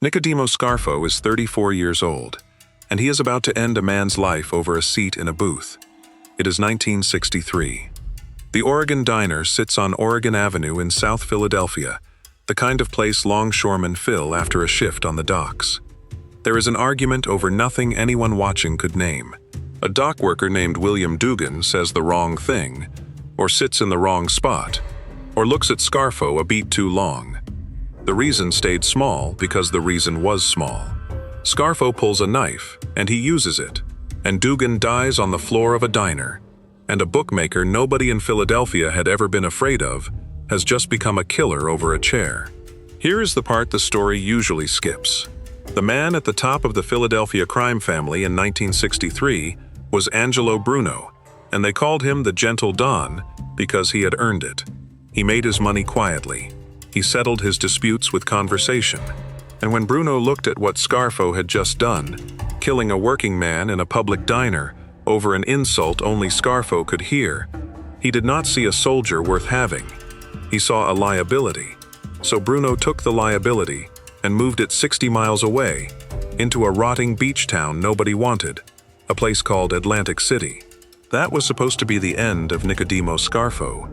Nicodemo Scarfo is 34 years old, and he is about to end a man's life over a seat in a booth. It is 1963. The Oregon Diner sits on Oregon Avenue in South Philadelphia, the kind of place longshoremen fill after a shift on the docks. There is an argument over nothing anyone watching could name. A dock worker named William Dugan says the wrong thing, or sits in the wrong spot, or looks at Scarfo a beat too long. The reason stayed small because the reason was small. Scarfo pulls a knife, and he uses it, and Dugan dies on the floor of a diner, and a bookmaker nobody in Philadelphia had ever been afraid of has just become a killer over a chair. Here is the part the story usually skips. The man at the top of the Philadelphia crime family in 1963 was Angelo Bruno, and they called him the Gentle Don because he had earned it. He made his money quietly. He settled his disputes with conversation. And when Bruno looked at what Scarfo had just done, killing a working man in a public diner over an insult only Scarfo could hear, he did not see a soldier worth having. He saw a liability. So Bruno took the liability and moved it 60 miles away, into a rotting beach town nobody wanted, a place called Atlantic City. That was supposed to be the end of Nicodemo Scarfo.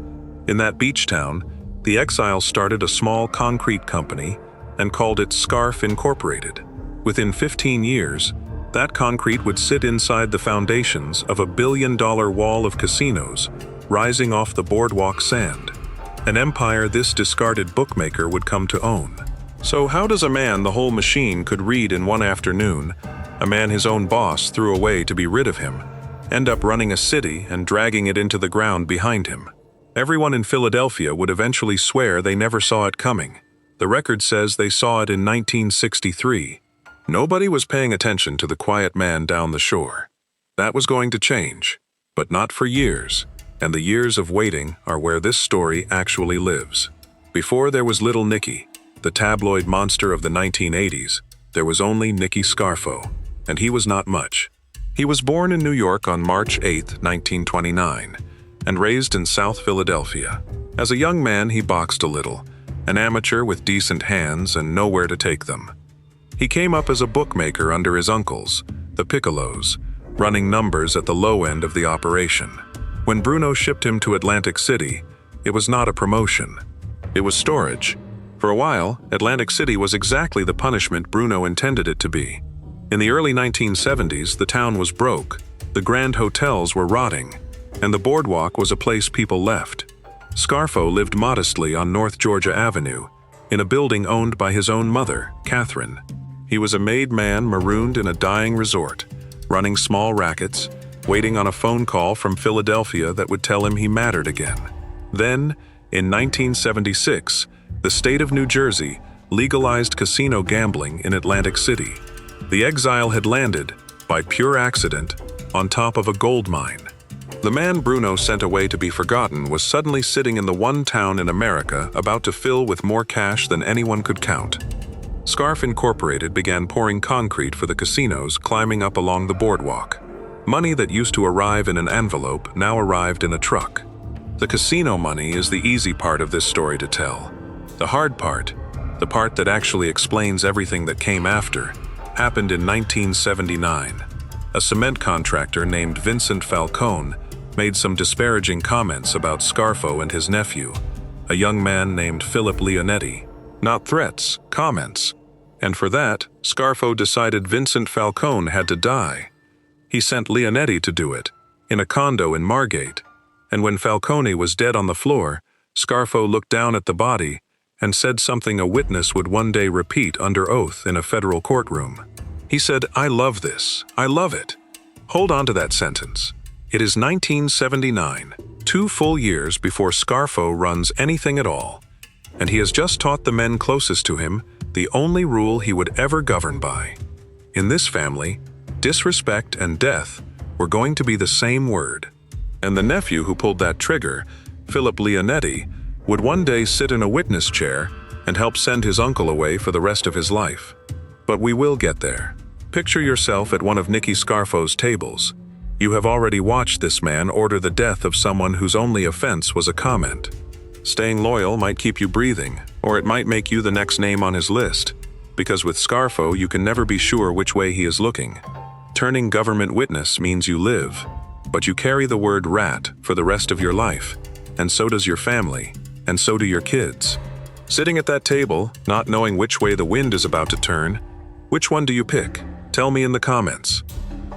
In that beach town, the exile started a small concrete company and called it Scarf Incorporated. Within 15 years, that concrete would sit inside the foundations of $1 billion wall of casinos rising off the boardwalk sand, an empire this discarded bookmaker would come to own. So how does a man the whole machine could read in one afternoon, a man his own boss threw away to be rid of him, end up running a city and dragging it into the ground behind him? Everyone in Philadelphia would eventually swear they never saw it coming. The record says they saw it in 1963. Nobody was paying attention to the quiet man down the shore. That was going to change, but not for years, and the years of waiting are where this story actually lives. Before there was Little Nicky, the tabloid monster of the 1980s, there was only Nicky Scarfo, and he was not much. He was born in New York on March 8, 1929, and raised in South Philadelphia. As a young man, he boxed a little, an amateur with decent hands and nowhere to take them. He came up as a bookmaker under his uncles, the Piccolos, running numbers at the low end of the operation. When Bruno shipped him to Atlantic City, it was not a promotion. It was storage. For a while, Atlantic City was exactly the punishment Bruno intended it to be. In the early 1970s, the town was broke, the grand hotels were rotting, and the boardwalk was a place people left. Scarfo lived modestly on North Georgia Avenue, in a building owned by his own mother, Catherine. He was a made man marooned in a dying resort, running small rackets, waiting on a phone call from Philadelphia that would tell him he mattered again. Then, in 1976, the state of New Jersey legalized casino gambling in Atlantic City. The exile had landed, by pure accident, on top of a gold mine. The man Bruno sent away to be forgotten was suddenly sitting in the one town in America about to fill with more cash than anyone could count. Scarf Incorporated began pouring concrete for the casinos climbing up along the boardwalk. Money that used to arrive in an envelope now arrived in a truck. The casino money is the easy part of this story to tell. The hard part, the part that actually explains everything that came after, happened in 1979. A cement contractor named Vincent Falcone made some disparaging comments about Scarfo and his nephew, a young man named Philip Leonetti. Not threats, comments. And for that, Scarfo decided Vincent Falcone had to die. He sent Leonetti to do it, in a condo in Margate. And when Falcone was dead on the floor, Scarfo looked down at the body and said something a witness would one day repeat under oath in a federal courtroom. He said, "I love this. I love it." Hold on to that sentence. It is 1979, 2 full years before Scarfo runs anything at all, and he has just taught the men closest to him the only rule he would ever govern by. In this family, disrespect and death were going to be the same word. And the nephew who pulled that trigger, Philip Leonetti, would one day sit in a witness chair and help send his uncle away for the rest of his life. But we will get there. Picture yourself at one of Nicky Scarfo's tables. You have already watched this man order the death of someone whose only offense was a comment. Staying loyal might keep you breathing, or it might make you the next name on his list. because with Scarfo you can never be sure which way he is looking. Turning government witness means you live, but you carry the word rat for the rest of your life, and so does your family, and so do your kids. Sitting at that table, not knowing which way the wind is about to turn, which one do you pick? Tell me in the comments.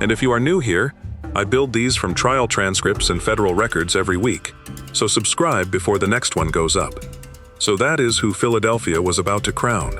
And if you are new here, I build these from trial transcripts and federal records every week, so subscribe before the next one goes up. So that is who Philadelphia was about to crown.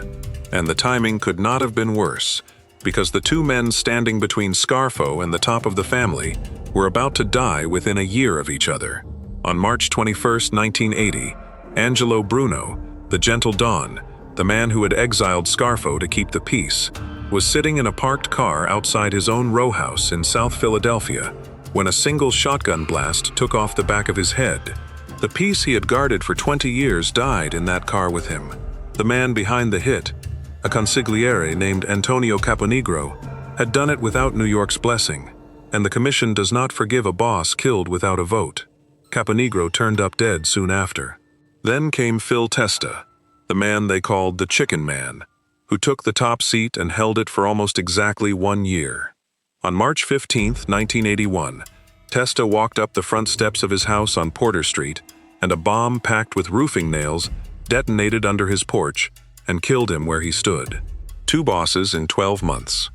And the timing could not have been worse, because the two men standing between Scarfo and the top of the family were about to die within a year of each other. On March 21, 1980, Angelo Bruno, the gentle Don, the man who had exiled Scarfo to keep the peace, was sitting in a parked car outside his own row house in South Philadelphia when a single shotgun blast took off the back of his head. The peace he had guarded for 20 years died in that car with him. The man behind the hit, a consigliere named Antonio Caponegro, had done it without New York's blessing, and the commission does not forgive a boss killed without a vote. Caponegro turned up dead soon after. Then came Phil Testa, the man they called the Chicken Man, who took the top seat and held it for almost exactly 1 year. On March 15, 1981, Testa walked up the front steps of his house on Porter Street, and a bomb packed with roofing nails detonated under his porch and killed him where he stood. 2 bosses in 12 months.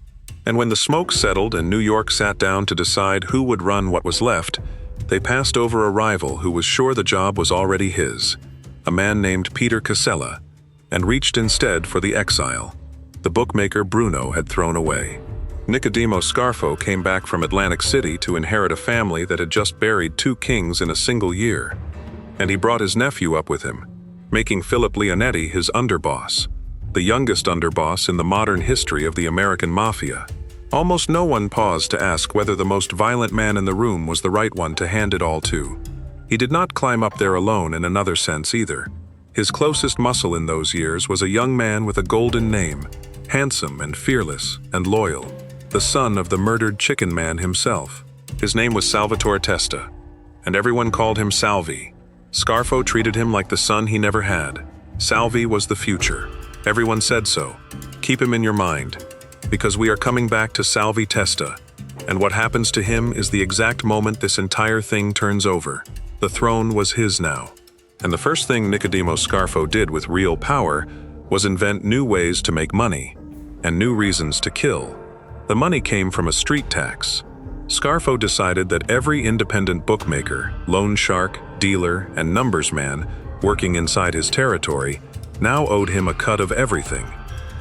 And when the smoke settled and New York sat down to decide who would run what was left, they passed over a rival who was sure the job was already his, a man named Peter Casella, and reached instead for the exile the bookmaker Bruno had thrown away. Nicodemo Scarfo came back from Atlantic City to inherit a family that had just buried 2 kings in a single year, and he brought his nephew up with him, making Philip Leonetti his underboss, the youngest underboss in the modern history of the American Mafia. Almost no one paused to ask whether the most violent man in the room was the right one to hand it all to. He did not climb up there alone in another sense either. His closest muscle in those years was a young man with a golden name, handsome and fearless and loyal, the son of the murdered Chicken Man himself. His name was Salvatore Testa, and everyone called him Salvi. Scarfo treated him like the son he never had. Salvi was the future. Everyone said so. Keep him in your mind, because we are coming back to Salvi Testa, and what happens to him is the exact moment this entire thing turns over. The throne was his now. And the first thing Nicodemo Scarfo did with real power was invent new ways to make money, and new reasons to kill. The money came from a street tax. Scarfo decided that every independent bookmaker, loan shark, dealer, and numbers man working inside his territory now owed him a cut of everything,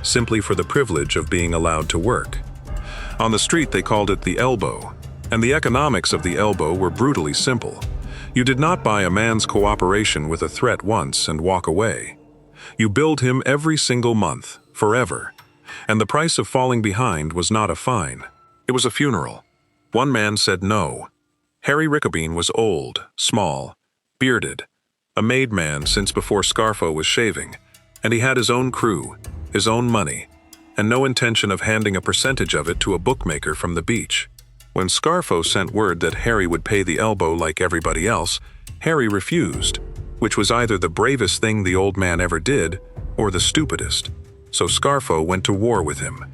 simply for the privilege of being allowed to work. On the street they called it the elbow, and the economics of the elbow were brutally simple. You did not buy a man's cooperation with a threat once and walk away. You billed him every single month, forever, and the price of falling behind was not a fine. It was a funeral. One man said no. Harry Riccobene was old, small, bearded, a made man since before Scarfo was shaving, and he had his own crew, his own money, and no intention of handing a percentage of it to a bookmaker from the beach. When Scarfo sent word that Harry would pay the elbow like everybody else, Harry refused, which was either the bravest thing the old man ever did or the stupidest. So Scarfo went to war with him.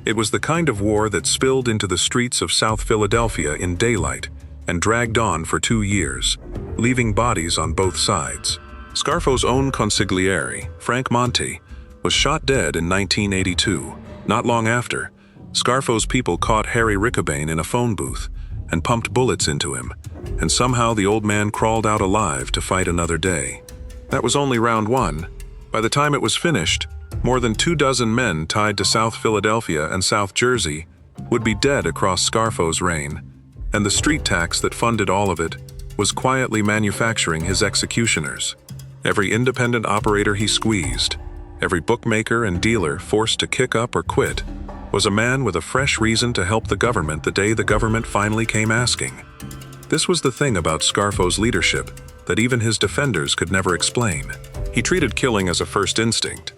It was the kind of war that spilled into the streets of South Philadelphia in daylight and dragged on for 2 years, leaving bodies on both sides. Scarfo's own consigliere, Frank Monte, was shot dead in 1982. Not long after, Scarfo's people caught Harry Riccobene in a phone booth and pumped bullets into him, and somehow the old man crawled out alive to fight another day. That was only round 1. By the time it was finished, more than 24 men tied to South Philadelphia and South Jersey would be dead across Scarfo's reign, and the street tax that funded all of it was quietly manufacturing his executioners. Every independent operator he squeezed, every bookmaker and dealer forced to kick up or quit, was a man with a fresh reason to help the government the day the government finally came asking. This was the thing about Scarfo's leadership that even his defenders could never explain. He treated killing as a first instinct.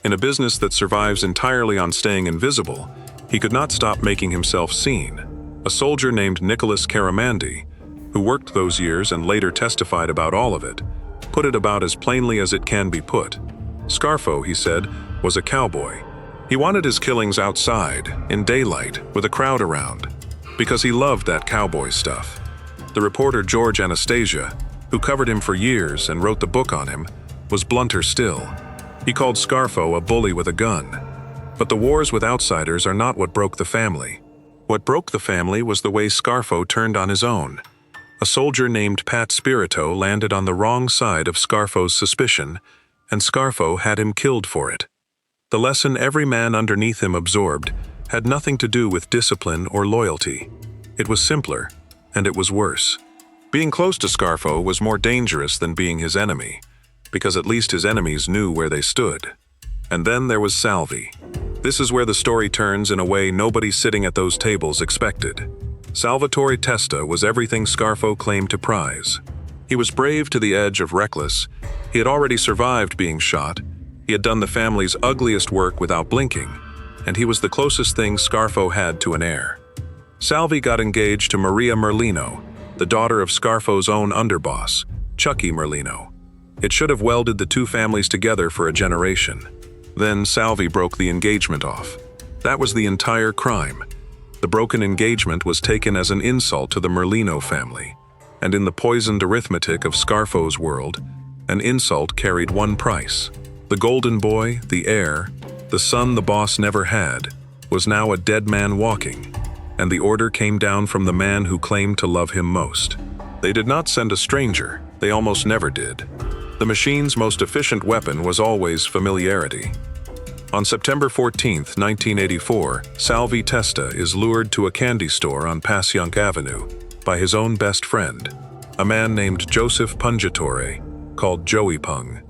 In a business that survives entirely on staying invisible, he could not stop making himself seen. A soldier named Nicholas Caramandi, who worked those years and later testified about all of it, put it about as plainly as it can be put. Scarfo, he said, was a cowboy. He wanted his killings outside, in daylight, with a crowd around, because he loved that cowboy stuff. The reporter George Anastasia, who covered him for years and wrote the book on him, was blunter still. He called Scarfo a bully with a gun. But the wars with outsiders are not what broke the family. What broke the family was the way Scarfo turned on his own. A soldier named Pat Spirito landed on the wrong side of Scarfo's suspicion, and Scarfo had him killed for it. The lesson every man underneath him absorbed had nothing to do with discipline or loyalty. It was simpler, and it was worse. Being close to Scarfo was more dangerous than being his enemy, because at least his enemies knew where they stood. And then there was Salvi. This is where the story turns in a way nobody sitting at those tables expected. Salvatore Testa was everything Scarfo claimed to prize. He was brave to the edge of reckless. He had already survived being shot. He had done the family's ugliest work without blinking, and he was the closest thing Scarfo had to an heir. Salvi got engaged to Maria Merlino, the daughter of Scarfo's own underboss, Chucky Merlino. It should have welded the two families together for a generation. Then Salvi broke the engagement off. That was the entire crime. The broken engagement was taken as an insult to the Merlino family, and in the poisoned arithmetic of Scarfo's world, an insult carried one price. The golden boy, the heir, the son the boss never had, was now a dead man walking, and the order came down from the man who claimed to love him most. They did not send a stranger, they almost never did. The machine's most efficient weapon was always familiarity. On September 14, 1984, Salvi Testa is lured to a candy store on Passyunk Avenue by his own best friend, a man named Joseph Pungatore, called Joey Pung.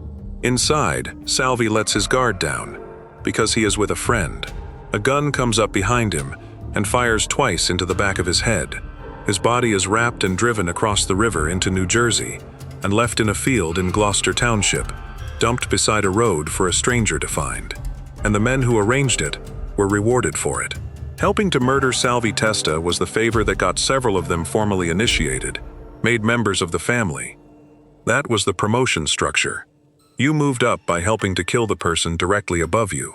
Inside, Salvi lets his guard down, because he is with a friend. A gun comes up behind him and fires twice into the back of his head. His body is wrapped and driven across the river into New Jersey and left in a field in Gloucester Township, dumped beside a road for a stranger to find. And the men who arranged it were rewarded for it. Helping to murder Salvi Testa was the favor that got several of them formally initiated, made members of the family. That was the promotion structure. You moved up by helping to kill the person directly above you.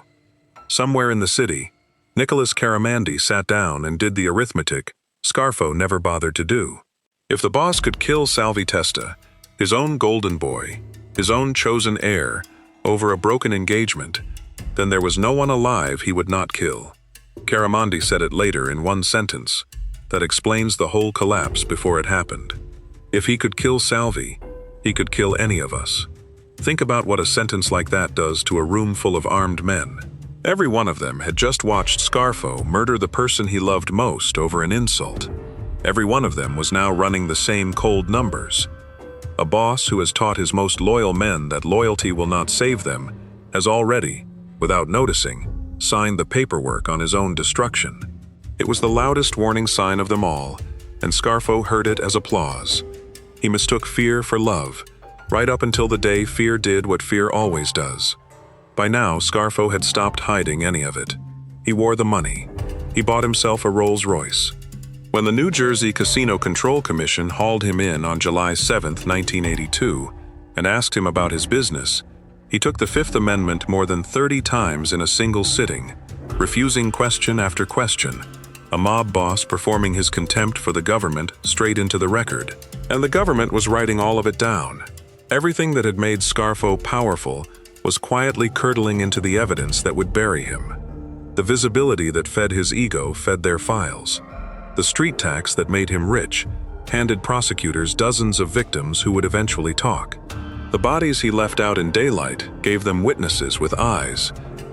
Somewhere in the city, Nicholas Caramandi sat down and did the arithmetic Scarfo never bothered to do. If the boss could kill Salvi Testa, his own golden boy, his own chosen heir, over a broken engagement, then there was no one alive he would not kill. Caramandi said it later in one sentence that explains the whole collapse before it happened. If he could kill Salvi, he could kill any of us. Think about what a sentence like that does to a room full of armed men. Every one of them had just watched Scarfo murder the person he loved most over an insult. Every one of them was now running the same cold numbers. A boss who has taught his most loyal men that loyalty will not save them has already, without noticing, signed the paperwork on his own destruction. It was the loudest warning sign of them all, and Scarfo heard it as applause. He mistook fear for love, right up until the day fear did what fear always does. By now, Scarfo had stopped hiding any of it. He wore the money. He bought himself a Rolls-Royce. When the New Jersey Casino Control Commission hauled him in on July 7, 1982, and asked him about his business, he took the Fifth Amendment more than 30 times in a single sitting, refusing question after question, a mob boss performing his contempt for the government straight into the record. And the government was writing all of it down. Everything that had made Scarfo powerful was quietly curdling into the evidence that would bury him. The visibility that fed his ego fed their files. The street tax that made him rich handed prosecutors dozens of victims who would eventually talk. The bodies he left out in daylight gave them witnesses with eyes.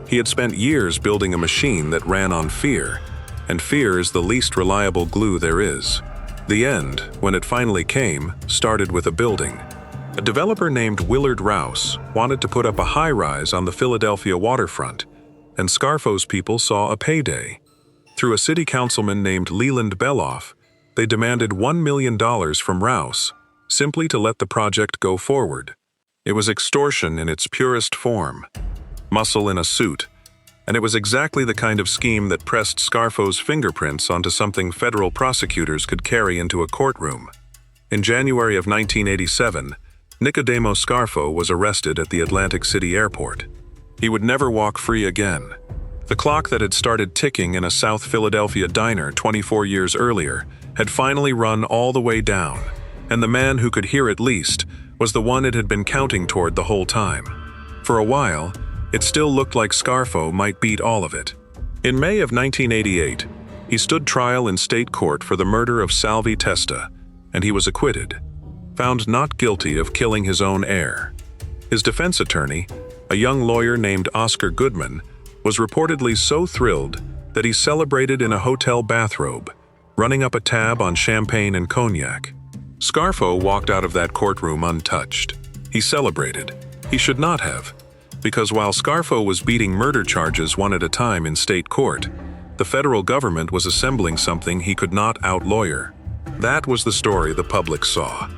He had spent years building a machine that ran on fear, and fear is the least reliable glue there is. The end, when it finally came, started with a building. A developer named Willard Rouse wanted to put up a high-rise on the Philadelphia waterfront, and Scarfo's people saw a payday. Through a city councilman named Leland Beloff, they demanded $1 million from Rouse, simply to let the project go forward. It was extortion in its purest form, muscle in a suit, and it was exactly the kind of scheme that pressed Scarfo's fingerprints onto something federal prosecutors could carry into a courtroom. In January of 1987, Nicodemo Scarfo was arrested at the Atlantic City airport. He would never walk free again. The clock that had started ticking in a South Philadelphia diner 24 years earlier had finally run all the way down, and the man who could hear it least was the one it had been counting toward the whole time. For a while, it still looked like Scarfo might beat all of it. In May of 1988, he stood trial in state court for the murder of Salvi Testa, and he was acquitted, found not guilty of killing his own heir. His defense attorney, a young lawyer named Oscar Goodman, was reportedly so thrilled that he celebrated in a hotel bathrobe, running up a tab on champagne and cognac. Scarfo walked out of that courtroom untouched. He celebrated. He should not have, because while Scarfo was beating murder charges one at a time in state court, the federal government was assembling something he could not out-lawyer. That was the story the public saw.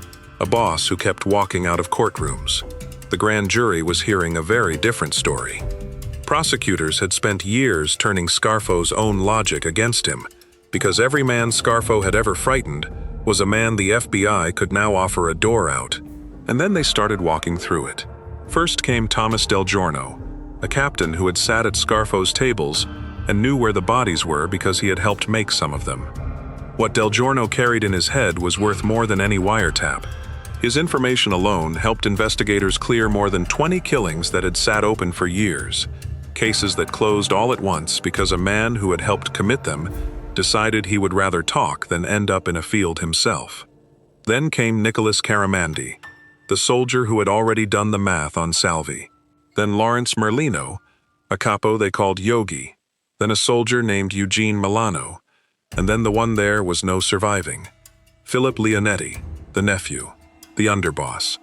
A boss who kept walking out of courtrooms. The grand jury was hearing a very different story. Prosecutors had spent years turning Scarfo's own logic against him, because every man Scarfo had ever frightened was a man the FBI could now offer a door out. And then they started walking through it. First came Thomas Del Giorno, a captain who had sat at Scarfo's tables and knew where the bodies were because he had helped make some of them. What Del Giorno carried in his head was worth more than any wiretap. His information alone helped investigators clear more than 20 killings that had sat open for years, cases that closed all at once because a man who had helped commit them decided he would rather talk than end up in a field himself. Then came Nicholas Caramandi, the soldier who had already done the math on Salvi. Then Lawrence Merlino, a capo they called Yogi. Then a soldier named Eugene Milano. And then the one there was no surviving. Philip Leonetti, the nephew, the underboss,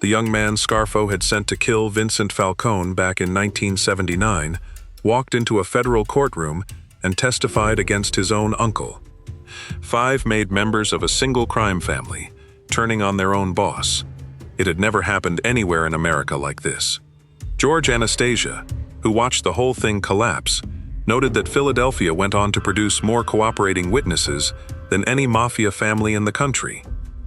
the young man Scarfo had sent to kill Vincent Falcone back in 1979, walked into a federal courtroom and testified against his own uncle. 5 made members of a single crime family, turning on their own boss. It had never happened anywhere in America like this. George Anastasia, who watched the whole thing collapse, noted that Philadelphia went on to produce more cooperating witnesses than any mafia family in the country.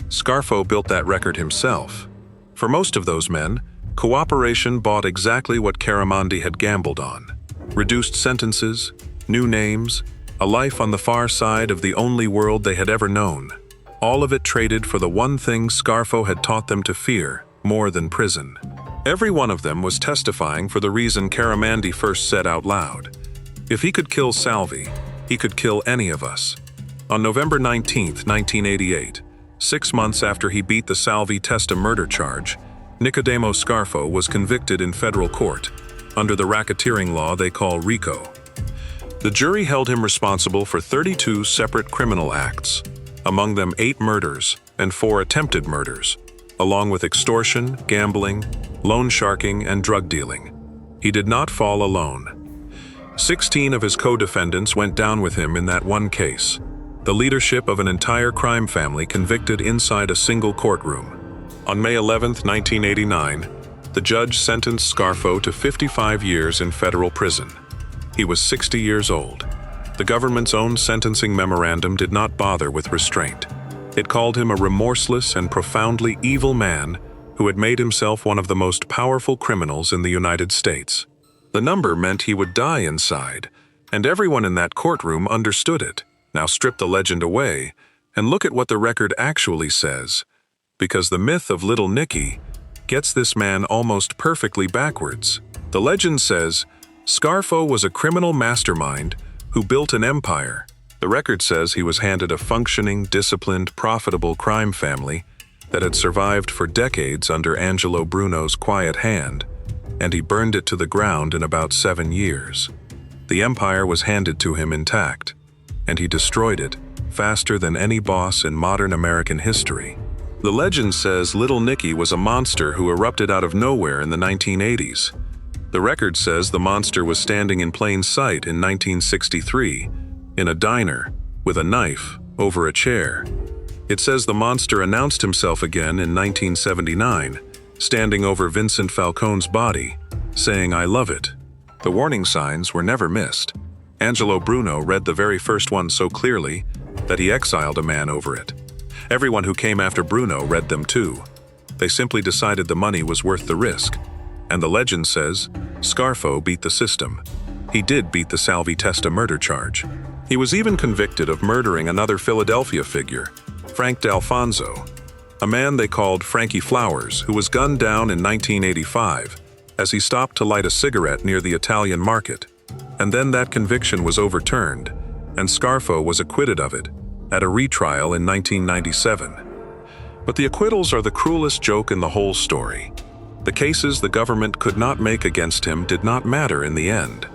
Scarfo built that record himself. For most of those men, cooperation bought exactly what Caramandi had gambled on: reduced sentences, new names, a life on the far side of the only world they had ever known. All of it traded for the one thing Scarfo had taught them to fear more than prison. Every one of them was testifying for the reason Caramandi first said out loud. If he could kill Salvi, he could kill any of us. On November 19, 1988, 6 months after he beat the Salvi Testa murder charge, Nicodemo Scarfo was convicted in federal court, under the racketeering law they call RICO. The jury held him responsible for 32 separate criminal acts, among them 8 murders and 4 attempted murders, along with extortion, gambling, loan sharking, and drug dealing. He did not fall alone. 16 of his co-defendants went down with him in that one case, the leadership of an entire crime family convicted inside a single courtroom. On May 11, 1989, the judge sentenced Scarfo to 55 years in federal prison. He was 60 years old. The government's own sentencing memorandum did not bother with restraint. It called him a remorseless and profoundly evil man who had made himself one of the most powerful criminals in the United States. The number meant he would die inside, and everyone in that courtroom understood it. Now strip the legend away, and look at what the record actually says, because the myth of Little Nicky gets this man almost perfectly backwards. The legend says, Scarfo was a criminal mastermind who built an empire. The record says he was handed a functioning, disciplined, profitable crime family that had survived for decades under Angelo Bruno's quiet hand, and he burned it to the ground in about 7 years. The empire was handed to him intact, and he destroyed it faster than any boss in modern American history. The legend says Little Nicky was a monster who erupted out of nowhere in the 1980s. The record says the monster was standing in plain sight in 1963, in a diner, with a knife over a chair. It says the monster announced himself again in 1979, standing over Vincent Falcone's body, saying, "I love it." The warning signs were never missed. Angelo Bruno read the very first one so clearly that he exiled a man over it. Everyone who came after Bruno read them too. They simply decided the money was worth the risk. And the legend says, Scarfo beat the system. He did beat the Salvi Testa murder charge. He was even convicted of murdering another Philadelphia figure, Frank D'Alfonso, a man they called Frankie Flowers, who was gunned down in 1985 as he stopped to light a cigarette near the Italian market. And then that conviction was overturned, and Scarfo was acquitted of it at a retrial in 1997. But the acquittals are the cruelest joke in the whole story. The cases the government could not make against him did not matter in the end.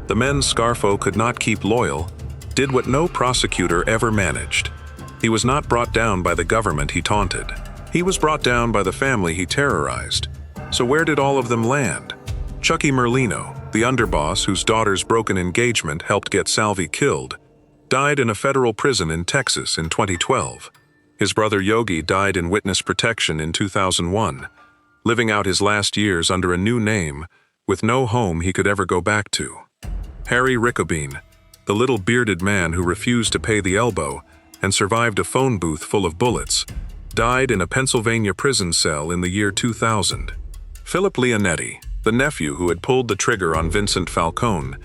The men Scarfo could not keep loyal did what no prosecutor ever managed. He was not brought down by the government he taunted. He was brought down by the family he terrorized. So where did all of them land? Chucky Merlino, the underboss whose daughter's broken engagement helped get Salvie killed, died in a federal prison in Texas in 2012. His brother Yogi died in witness protection in 2001, living out his last years under a new name with no home he could ever go back to. Harry Riccobene, the little bearded man who refused to pay the elbow and survived a phone booth full of bullets, died in a Pennsylvania prison cell in the year 2000. Philip Leonetti, the nephew who had pulled the trigger on Vincent Falcone,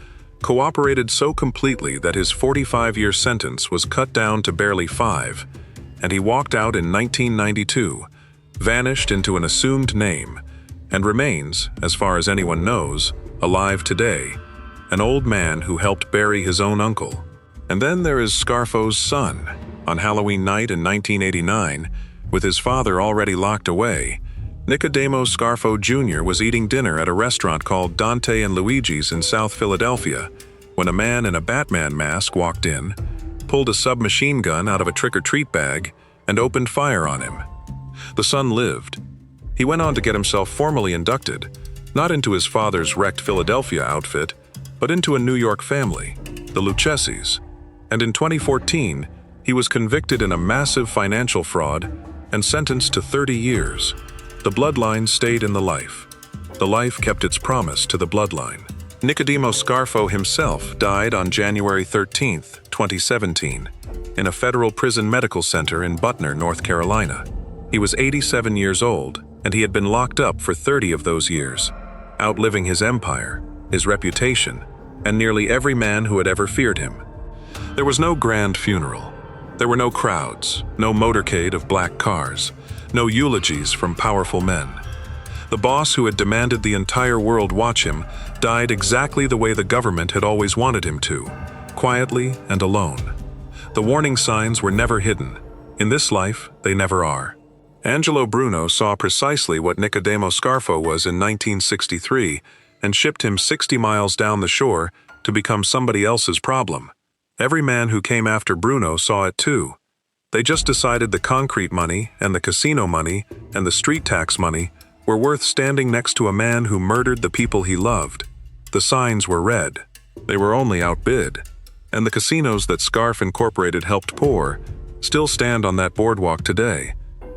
cooperated so completely that his 45-year sentence was cut down to barely 5, and he walked out in 1992, vanished into an assumed name, and remains, as far as anyone knows, alive today, an old man who helped bury his own uncle. And then there is Scarfo's son. On Halloween night in 1989, with his father already locked away, Nicodemo Scarfo Jr. was eating dinner at a restaurant called Dante and Luigi's in South Philadelphia when a man in a Batman mask walked in, pulled a submachine gun out of a trick-or-treat bag, and opened fire on him. The son lived. He went on to get himself formally inducted, not into his father's wrecked Philadelphia outfit, but into a New York family, the Lucchese's. And in 2014, he was convicted in a massive financial fraud and sentenced to 30 years. The bloodline stayed in the life. The life kept its promise to the bloodline. Nicodemo Scarfo himself died on January 13, 2017, in a federal prison medical center in Butner, North Carolina. He was 87 years old, and he had been locked up for 30 of those years, outliving his empire, his reputation, and nearly every man who had ever feared him. There was no grand funeral. There were no crowds, no motorcade of black cars, no eulogies from powerful men. The boss who had demanded the entire world watch him died exactly the way the government had always wanted him to, quietly and alone. The warning signs were never hidden. In this life, they never are. Angelo Bruno saw precisely what Nicodemo Scarfo was in 1963 and shipped him 60 miles down the shore to become somebody else's problem. Every man who came after Bruno saw it too. They just decided the concrete money and the casino money and the street tax money were worth standing next to a man who murdered the people he loved. The signs were red. They were only outbid. And the casinos that Scarf Incorporated helped pour still stand on that boardwalk today,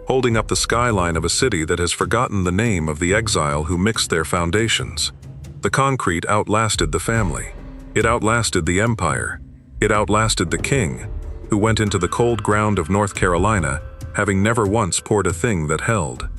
holding up the skyline of a city that has forgotten the name of the exile who mixed their foundations. The concrete outlasted the family. It outlasted the empire. It outlasted the king, who went into the cold ground of North Carolina, having never once poured a thing that held.